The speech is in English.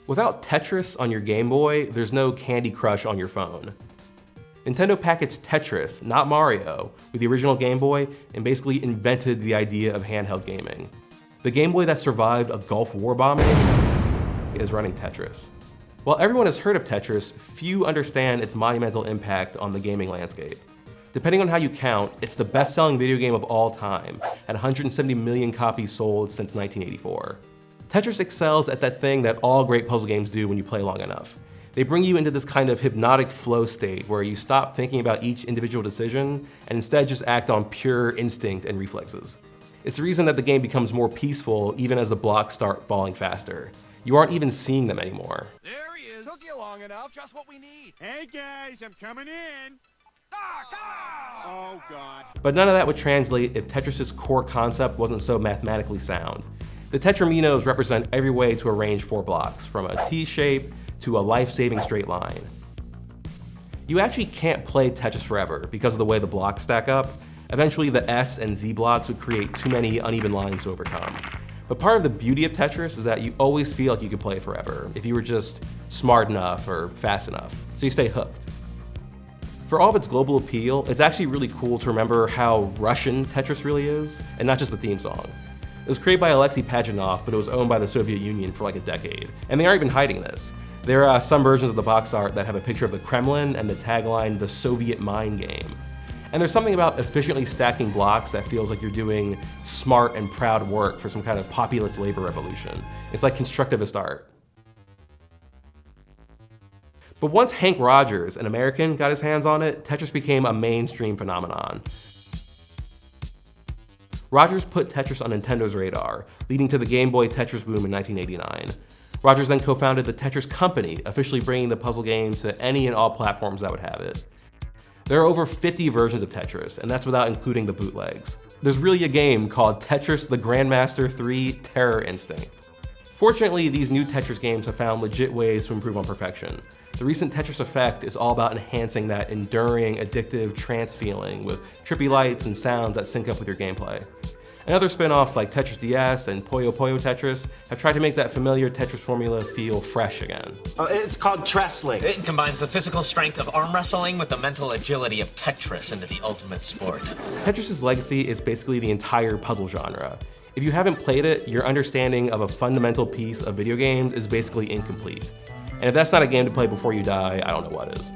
Without Tetris on your Game Boy, there's no Candy Crush on your phone. Nintendo packaged Tetris, not Mario, with the original Game Boy and basically invented the idea of handheld gaming. The Game Boy that survived a Gulf War bombing is running Tetris. While everyone has heard of Tetris, few understand its monumental impact on the gaming landscape. Depending on how you count, it's the best-selling video game of all time, at 170 million copies sold since 1984. Tetris excels at that thing that all great puzzle games do when you play long enough. They bring you into this kind of hypnotic flow state where you stop thinking about each individual decision and instead just act on pure instinct and reflexes. It's the reason that the game becomes more peaceful even as the blocks start falling faster. You aren't even seeing them anymore. There he is. Took you long enough. Just what we need. Hey guys, I'm coming in. Oh God. But none of that would translate if Tetris's core concept wasn't so mathematically sound. The Tetraminos represent every way to arrange 4 blocks, from a T shape to a life-saving straight line. You actually can't play Tetris forever because of the way the blocks stack up. Eventually the S and Z blocks would create too many uneven lines to overcome. But part of the beauty of Tetris is that you always feel like you could play forever if you were just smart enough or fast enough, so you stay hooked. For all of its global appeal, it's actually really cool to remember how Russian Tetris really is, and not just the theme song. It was created by Alexey Pajitnov, but it was owned by the Soviet Union for like a decade. And they aren't even hiding this. There are some versions of the box art that have a picture of the Kremlin and the tagline, "The Soviet Mind Game." And there's something about efficiently stacking blocks that feels like you're doing smart and proud work for some kind of populist labor revolution. It's like constructivist art. But once Hank Rogers, an American, got his hands on it, Tetris became a mainstream phenomenon. Rogers put Tetris on Nintendo's radar, leading to the Game Boy Tetris boom in 1989. Rogers then co-founded the Tetris Company, officially bringing the puzzle games to any and all platforms that would have it. There are over 50 versions of Tetris, and that's without including the bootlegs. There's really a game called Tetris the Grandmaster 3 Terror Instinct. Fortunately, these new Tetris games have found legit ways to improve on perfection. The recent Tetris Effect is all about enhancing that enduring, addictive trance feeling with trippy lights and sounds that sync up with your gameplay. And other spin-offs like Tetris DS and Puyo Puyo Tetris have tried to make that familiar Tetris formula feel fresh again. It's called Trestling. It combines the physical strength of arm wrestling with the mental agility of Tetris into the ultimate sport. Tetris's legacy is basically the entire puzzle genre. If you haven't played it, your understanding of a fundamental piece of video games is basically incomplete. And if that's not a game to play before you die, I don't know what is.